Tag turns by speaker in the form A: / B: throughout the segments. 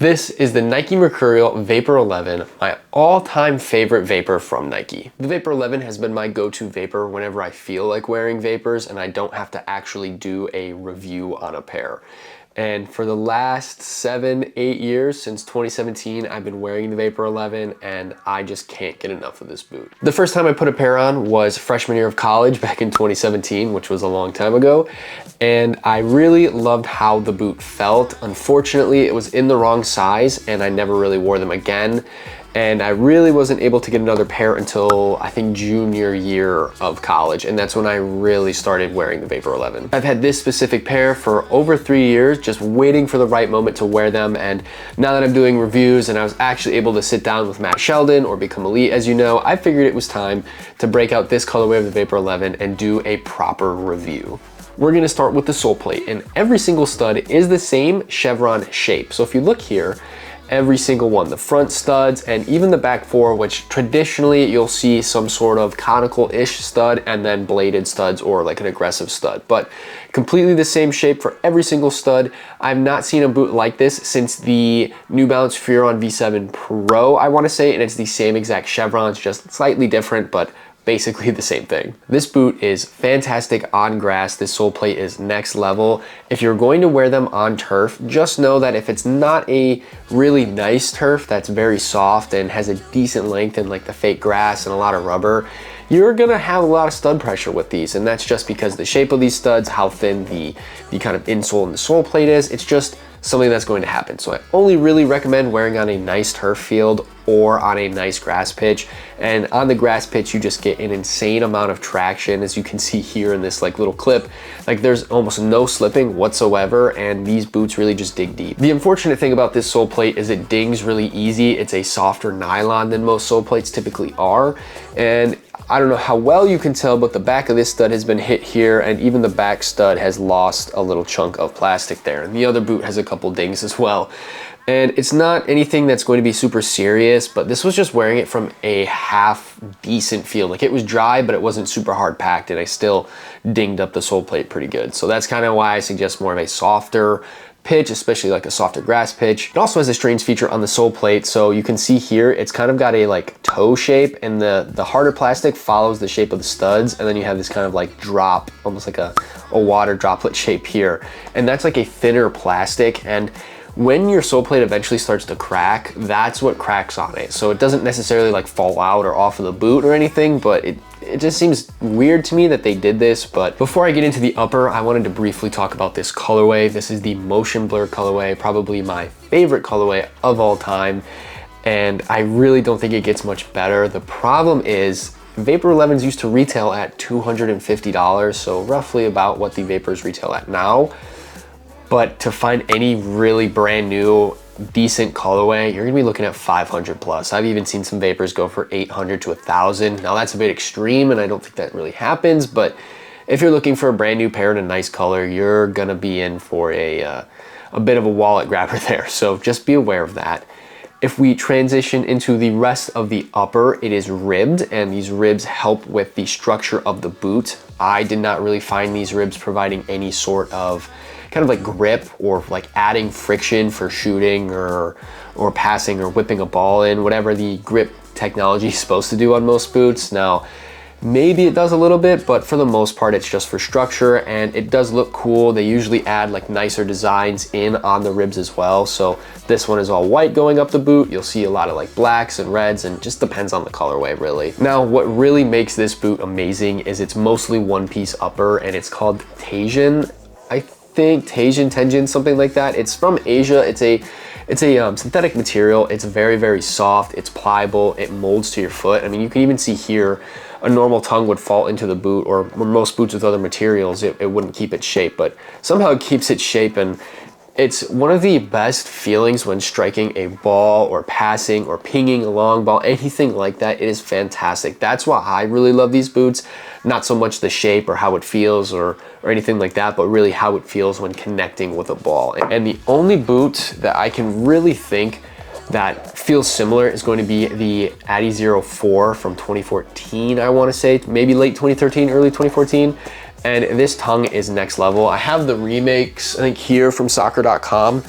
A: This is the Nike Mercurial Vapor XI, my all-time favorite vapor from Nike. The Vapor XI has been my go-to vapor whenever I feel like wearing vapors and I don't have to actually do a review on a pair. And for the last 7-8 years, since 2017, I've been wearing the Vapor XI and I just can't get enough of this boot. The first time I put a pair on was freshman year of college back in 2017, which was a long time ago. And I really loved how the boot felt. Unfortunately, it was in the wrong size and I never really wore them again. And I really wasn't able to get another pair until I think junior year of college, and that's when I really started wearing the Vapor XI. I've had this specific pair for over 3 years, just waiting for the right moment to wear them, and now that I'm doing reviews and I was actually able to sit down with Matt Sheldon, or Become Elite as you know, I figured it was time to break out this colorway of the Vapor XI and do a proper review. We're gonna start with the sole plate, and every single stud is the same chevron shape. So if you look here, every single one, the front studs and even the back four, which traditionally you'll see some sort of conical-ish stud and then bladed studs or like an aggressive stud, but completely the same shape for every single stud. I've not seen a boot like this since the New Balance Furon V7 Pro, I wanna say, and it's the same exact chevrons, just slightly different, but basically the same thing. This boot is fantastic on grass. This sole plate is next level. If you're going to wear them on turf, just know that if it's not a really nice turf that's very soft and has a decent length and like the fake grass and a lot of rubber, you're gonna have a lot of stud pressure with these, and that's just because the shape of these studs, how thin the kind of insole in the sole plate is, it's just something that's going to happen. So I only really recommend wearing on a nice turf field or on a nice grass pitch. And on the grass pitch, you just get an insane amount of traction, as you can see here in this like little clip. Like there's almost no slipping whatsoever, and these boots really just dig deep. The unfortunate thing about this sole plate is it dings really easy. It's a softer nylon than most sole plates typically are. And I don't know how well you can tell, but the back of this stud has been hit here, and even the back stud has lost a little chunk of plastic there. And the other boot has a couple dings as well. And it's not anything that's going to be super serious, but this was just wearing it from a half decent feel. Like it was dry, but it wasn't super hard packed, and I still dinged up the sole plate pretty good. So that's kind of why I suggest more of a softer pitch, especially like a softer grass pitch. It also has a strange feature on the sole plate. So you can see here, it's kind of got a like toe shape, and the harder plastic follows the shape of the studs. And then you have this kind of like drop, almost like a water droplet shape here. And that's like a thinner plastic. And when your sole plate eventually starts to crack, that's what cracks on it. So it doesn't necessarily like fall out or off of the boot or anything, but it just seems weird to me that they did this. But before I get into the upper, I wanted to briefly talk about this colorway. This is the Motion Blur colorway, probably my favorite colorway of all time. And I really don't think it gets much better. The problem is Vapor XIs used to retail at $250, so roughly about what the Vapors retail at now. But to find any really brand new, decent colorway, you're gonna be looking at 500 plus. I've even seen some Vapors go for 800 to 1,000. Now that's a bit extreme, and I don't think that really happens, but if you're looking for a brand new pair in a nice color, you're gonna be in for a bit of a wallet grabber there. So just be aware of that. If we transition into the rest of the upper, it is ribbed, and these ribs help with the structure of the boot. I did not really find these ribs providing any sort of kind of like grip or like adding friction for shooting or passing or whipping a ball in, whatever the grip technology is supposed to do on most boots. Now, maybe it does a little bit, but for the most part, it's just for structure, and it does look cool. They usually add like nicer designs in on the ribs as well. So this one is all white going up the boot. You'll see a lot of like blacks and reds, and just depends on the colorway really. Now, what really makes this boot amazing is it's mostly one piece upper, and it's called Tajin. I think Tenjin, something like that. It's from Asia. It's a synthetic material. It's very, very soft. It's pliable. It molds to your foot. I mean, you can even see here, a normal tongue would fall into the boot, or most boots with other materials, it wouldn't keep its shape, but somehow it keeps its shape. And it's one of the best feelings when striking a ball or passing or pinging a long ball, anything like that. It is fantastic. That's why I really love these boots. Not so much the shape or how it feels or anything like that, but really how it feels when connecting with a ball. And the only boot that I can really think that feels similar is going to be the Addy 04 from 2014, I want to say, maybe late 2013, early 2014. And this tongue is next level. I have the remakes, I think, here from soccer.com,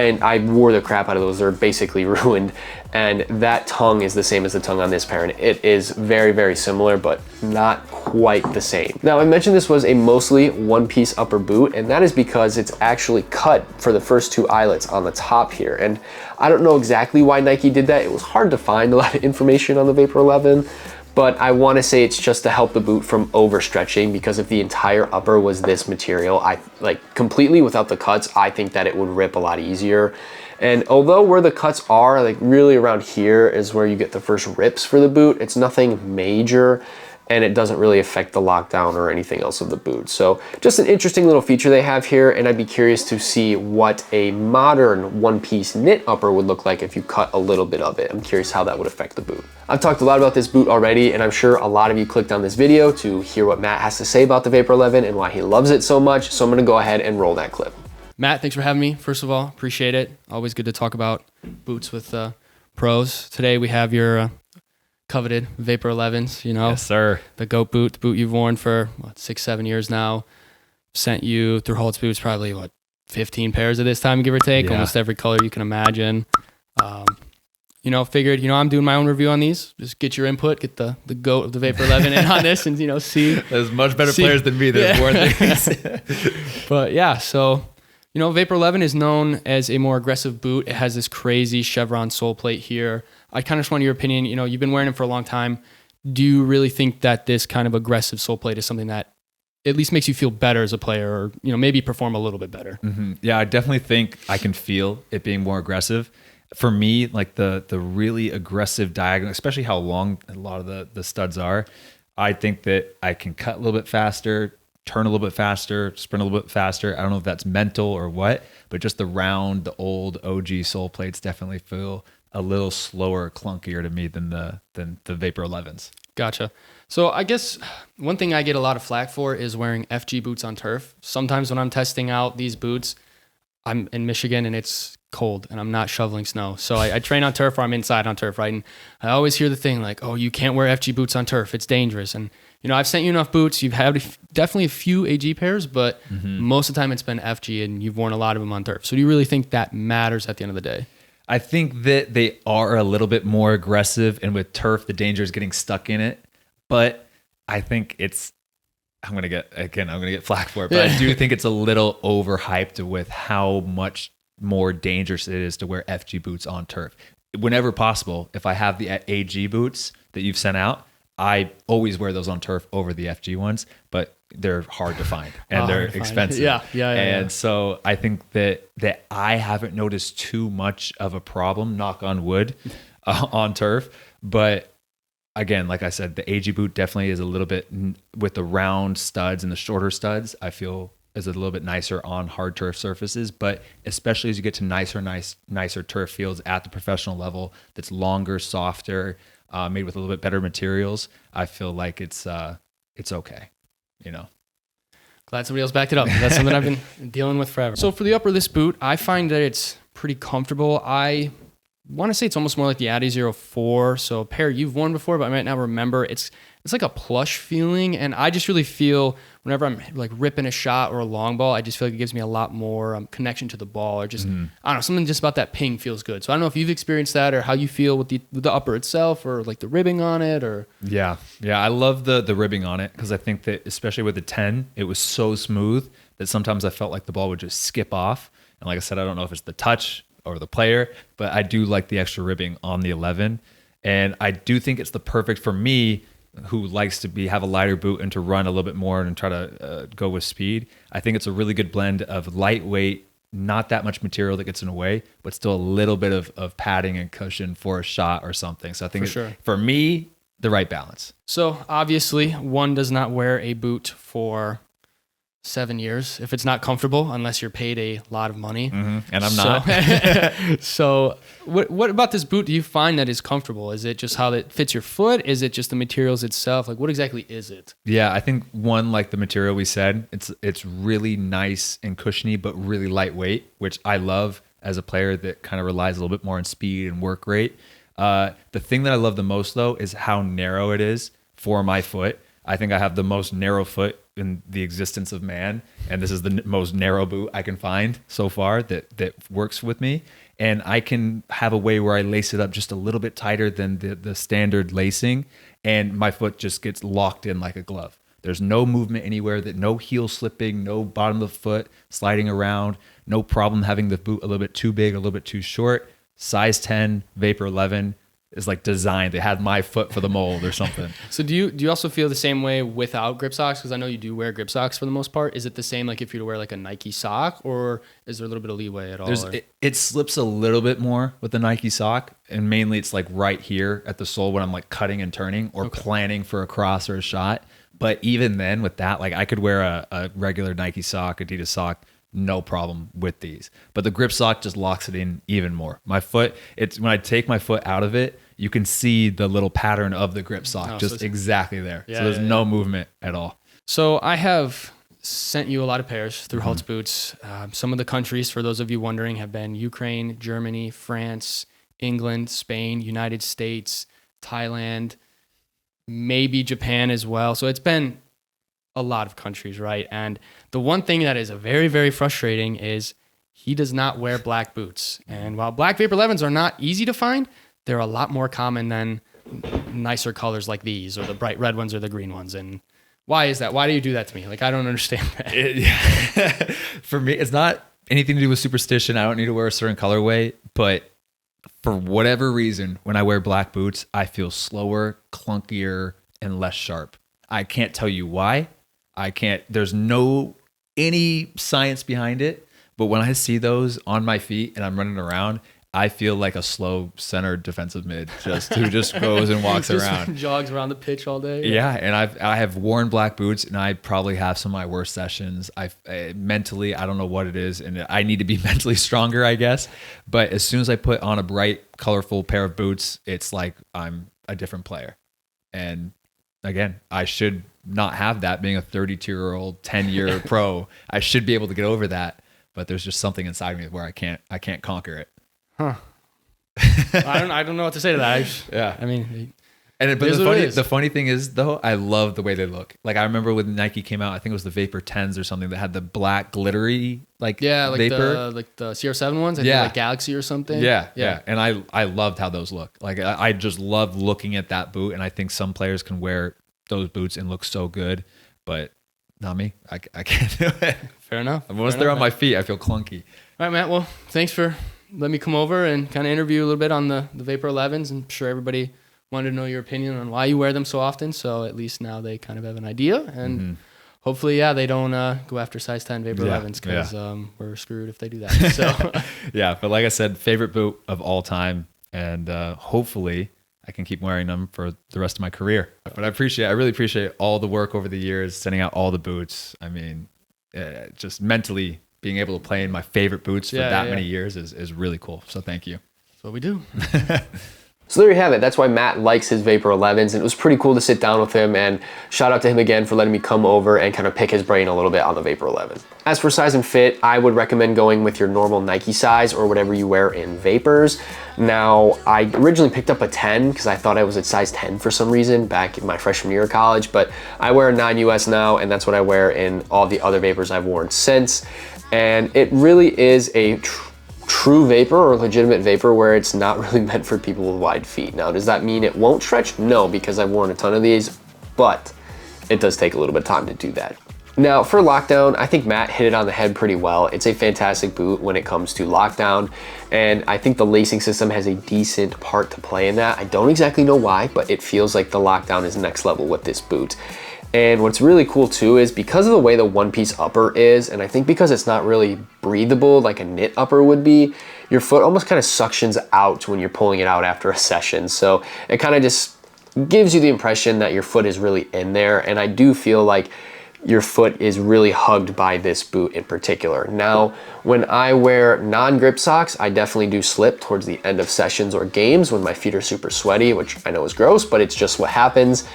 A: and I wore the crap out of those. They're basically ruined. And that tongue is the same as the tongue on this pair, and it is very, very similar, but not quite the same. Now, I mentioned this was a mostly one-piece upper boot, and that is because it's actually cut for the first 2 eyelets on the top here. And I don't know exactly why Nike did that. It was hard to find a lot of information on the Vapor 11, but I want to say it's just to help the boot from overstretching, because if the entire upper was this material, I like completely without the cuts, I think that it would rip a lot easier. And although where the cuts are, like really around here is where you get the first rips for the boot, it's nothing major, and it doesn't really affect the lockdown or anything else of the boot. So just an interesting little feature they have here, and I'd be curious to see what a modern one-piece knit upper would look like if you cut a little bit of it. I'm curious how that would affect the boot. I've talked a lot about this boot already, and I'm sure a lot of you clicked on this video to hear what Matt has to say about the Vapor 11 and why he loves it so much, so I'm gonna go ahead and roll that clip.
B: Matt, thanks for having me. First of all, appreciate it. Always good to talk about boots with pros. Today we have your coveted Vapor 11s, you know.
C: Yes, sir.
B: The GOAT boot, the boot you've worn for, 6-7 years now. Sent you through Holtz boots probably, 15 pairs at this time, give or take. Yeah. Almost every color you can imagine. Figured, I'm doing my own review on these. Just get your input, get the GOAT of the Vapor 11 in on this, and, see.
C: There's much better players than me that have worn these.
B: But yeah, so... Vapor 11 is known as a more aggressive boot. It has this crazy chevron sole plate here. I kind of just want your opinion. You've been wearing them for a long time. Do you really think that this kind of aggressive sole plate is something that at least makes you feel better as a player, or maybe perform a little bit better?
C: Mm-hmm. Yeah, I definitely think I can feel it being more aggressive. For me, like the really aggressive diagonal, especially how long a lot of the studs are, I think that I can cut a little bit faster, turn a little bit faster, sprint a little bit faster. I don't know if that's mental or what, but just the old OG sole plates definitely feel a little slower, clunkier to me than the Vapor 11s.
B: Gotcha. So I guess one thing I get a lot of flack for is wearing FG boots on turf. Sometimes when I'm testing out these boots, I'm in Michigan and it's cold and I'm not shoveling snow. So I train on turf, or I'm inside on turf, right? And I always hear the thing like, oh, you can't wear FG boots on turf. It's dangerous. And I've sent you enough boots. You've had definitely a few AG pairs, but most of the time it's been FG, and you've worn a lot of them on turf. So do you really think that matters at the end of the day?
C: I think that they are a little bit more aggressive, and with turf, the danger is getting stuck in it. But I think I'm gonna get flack for it, but I do think it's a little overhyped with how much more dangerous it is to wear FG boots on turf. Whenever possible, if I have the AG boots that you've sent out, I always wear those on turf over the FG ones, but they're hard to find and they're expensive.
B: Yeah.
C: So I think that I haven't noticed too much of a problem, knock on wood, on turf. But again, like I said, the AG boot definitely is a little bit, with the round studs and the shorter studs, I feel is a little bit nicer on hard turf surfaces. But especially as you get to nicer turf fields at the professional level, that's longer, softer, made with a little bit better materials, I feel like it's okay,
B: Glad somebody else backed it up. That's something I've been dealing with forever. So for the upper of this boot, I find that it's pretty comfortable. I want to say it's almost more like the Addy 04, so a pair you've worn before, but I might not remember. It's like a plush feeling, and I just really feel whenever I'm like ripping a shot or a long ball, I just feel like it gives me a lot more connection to the ball, or just I don't know, something just about that ping feels good. So I don't know if you've experienced that, or how you feel with the upper itself, or like the ribbing on it, or
C: yeah, I love the ribbing on it, because I think that especially with the 10, it was so smooth that sometimes I felt like the ball would just skip off. And like I said, I don't know if it's the touch or the player, but I do like the extra ribbing on the 11, and I do think it's the perfect for me, who likes to have a lighter boot and to run a little bit more and try to go with speed. I think it's a really good blend of lightweight, not that much material that gets in the way, but still a little bit of padding and cushion for a shot or something. So I think for me, the right balance.
B: So obviously one does not wear a boot for 7 years if it's not comfortable, unless you're paid a lot of money.
C: And I'm not.
B: So what about this boot do you find that is comfortable? Is it just how it fits your foot? Is it just the materials itself? Like, what exactly is it?
C: Yeah, I think one, like the material we said, it's really nice and cushiony, but really lightweight, which I love as a player that kind of relies a little bit more on speed and work rate. The thing that I love the most, though, is how narrow it is for my foot. I think I have the most narrow foot in the existence of man, and this is the most narrow boot I can find so far that works with me. And I can have a way where I lace it up just a little bit tighter than the standard lacing, and my foot just gets locked in like a glove. There's no movement anywhere, that no heel slipping, no bottom of the foot sliding around, no problem having the boot a little bit too big, a little bit too short. Size 10 Vapor 11 is like designed. They had my foot for the mold or something.
B: So do you also feel the same way without grip socks? Because I know you do wear grip socks for the most part. Is it the same like if you were to wear like a Nike sock, or is there a little bit of leeway at all?
C: It slips a little bit more with the Nike sock, and mainly it's like right here at the sole when I'm like cutting and turning or planning for a cross or a shot. But even then with that, like I could wear a regular Nike sock, Adidas sock, no problem with these. But the grip sock just locks it in even more. My foot, it's when I take my foot out of it, you can see the little pattern of the grip sock just exactly there. So there's no movement at all.
B: So I have sent you a lot of pairs through Halt's Boots. Some of the countries, for those of you wondering, have been Ukraine, Germany, France, England, Spain, United States, Thailand, maybe Japan as well. So it's been a lot of countries, right? And the one thing that is very, very frustrating is he does not wear black boots. And while black Vapor 11s are not easy to find, they're a lot more common than nicer colors like these, or the bright red ones or the green ones. And why is that? Why do you do that to me? Like, I don't understand that.
C: For me, it's not anything to do with superstition. I don't need to wear a certain colorway, but for whatever reason, when I wear black boots, I feel slower, clunkier, and less sharp. I can't tell you why. There's any science behind it, but when I see those on my feet and I'm running around, I feel like a slow center defensive mid who just goes and walks around.
B: Jogs around the pitch all day.
C: Yeah, and I have worn black boots, and I probably have some of my worst sessions. Mentally, I don't know what it is, and I need to be mentally stronger, I guess. But as soon as I put on a bright, colorful pair of boots, it's like I'm a different player. And again, I should not have that being a 32-year-old, 10-year pro. I should be able to get over that, but there's just something inside me where I can't conquer it.
B: Huh. I don't know what to say to that.
C: I mean, the funny thing is though, I love the way they look. Like I remember when Nike came out, I think it was the Vapor 10s or something that had the black glittery Vapor.
B: The CR7 ones. I think like Galaxy or something.
C: Yeah. And I loved how those look. Like I just love looking at that boot, and I think some players can wear those boots and look so good, but not me. I can't do it.
B: Fair enough.
C: Once they're on my feet, I feel clunky.
B: All right, Matt. Well, thanks for letting me come over and kind of interview a little bit on the Vapor 11s. I'm sure everybody wanted to know your opinion on why you wear them so often. So at least now they kind of have an idea, and hopefully, they don't go after size 10 Vapor 11s, because we're screwed if they do that. So
C: yeah, but like I said, favorite boot of all time, and hopefully I can keep wearing them for the rest of my career. But I really appreciate all the work over the years, sending out all the boots. I mean, just mentally being able to play in my favorite boots for many years is really cool. So thank you.
B: That's what we do.
A: So there you have it. That's why Matt likes his Vapor 11s, and it was pretty cool to sit down with him, and shout out to him again for letting me come over and kind of pick his brain a little bit on the Vapor 11. As for size and fit, I would recommend going with your normal Nike size or whatever you wear in Vapors. Now, I originally picked up a 10 because I thought I was at size 10 for some reason back in my freshman year of college, but I wear a 9 US now, and that's what I wear in all the other Vapors I've worn since. And it really is a true Vapor or legitimate Vapor where it's not really meant for people with wide feet. Now, does that mean it won't stretch? No, because I've worn a ton of these, but it does take a little bit of time to do that. Now, for lockdown, I think Matt hit it on the head pretty well. It's a fantastic boot when it comes to lockdown, and I think the lacing system has a decent part to play in that. I don't exactly know why, but it feels like the lockdown is next level with this boot. And what's really cool too is because of the way the one-piece upper is, and I think because it's not really breathable like a knit upper would be, your foot almost kind of suctions out when you're pulling it out after a session. So it kind of just gives you the impression that your foot is really in there, and I do feel like your foot is really hugged by this boot in particular. Now, when I wear non-grip socks, I definitely do slip towards the end of sessions or games when my feet are super sweaty, which I know is gross, but it's just what happens.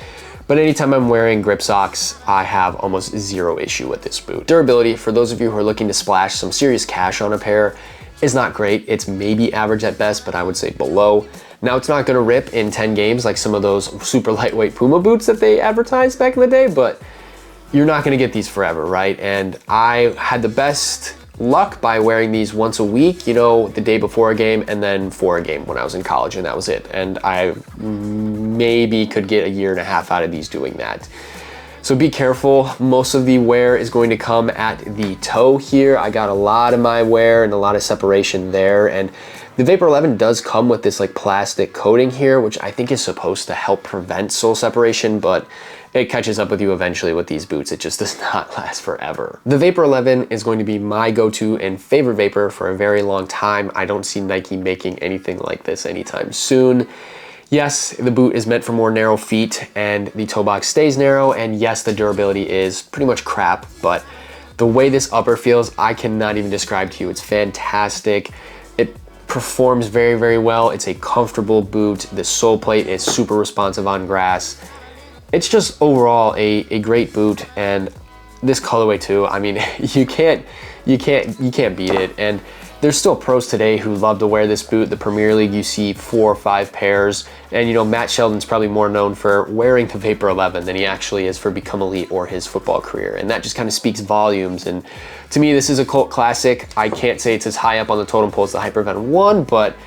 A: But anytime I'm wearing grip socks, I have almost zero issue with this boot. Durability, for those of you who are looking to splash some serious cash on a pair, is not great. It's maybe average at best, but I would say below. Now, it's not gonna rip in 10 games like some of those super lightweight Puma boots that they advertised back in the day, but you're not gonna get these forever, right? And I had the best luck by wearing these once a week, you know, the day before a game and then for a game when I was in college, and that was it. And I maybe could get a year and a half out of these doing that. So be careful. Most of the wear is going to come at the toe here. I got a lot of my wear and a lot of separation there. And the Vapor 11 does come with this like plastic coating here, which I think is supposed to help prevent sole separation, but it catches up with you eventually with these boots. It just does not last forever. The Vapor 11 is going to be my go-to and favorite vapor for a very long time. I don't see Nike making anything like this anytime soon. Yes, the boot is meant for more narrow feet and the toe box stays narrow, and yes, the durability is pretty much crap, but the way this upper feels, I cannot even describe to you. It's fantastic. It performs very, very well. It's a comfortable boot. The sole plate is super responsive on grass. It's just overall a great boot, and this colorway too. I mean, you can't beat it. And there's still pros today who love to wear this boot. The Premier League, you see 4 or 5 pairs, and you know Matt Sheldon's probably more known for wearing the Vapor 11 than he actually is for Become Elite or his football career, and that just kind of speaks volumes. And to me, this is a cult classic. I can't say it's as high up on the totem pole as the Hyperven 1, but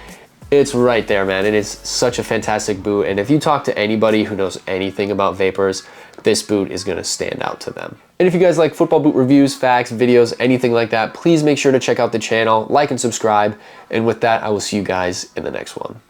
A: it's right there, man. It is such a fantastic boot, and if you talk to anybody who knows anything about vapors, this boot is gonna stand out to them. And if you guys like football boot reviews, facts, videos, anything like that, please make sure to check out the channel, like and subscribe. And with that, I will see you guys in the next one.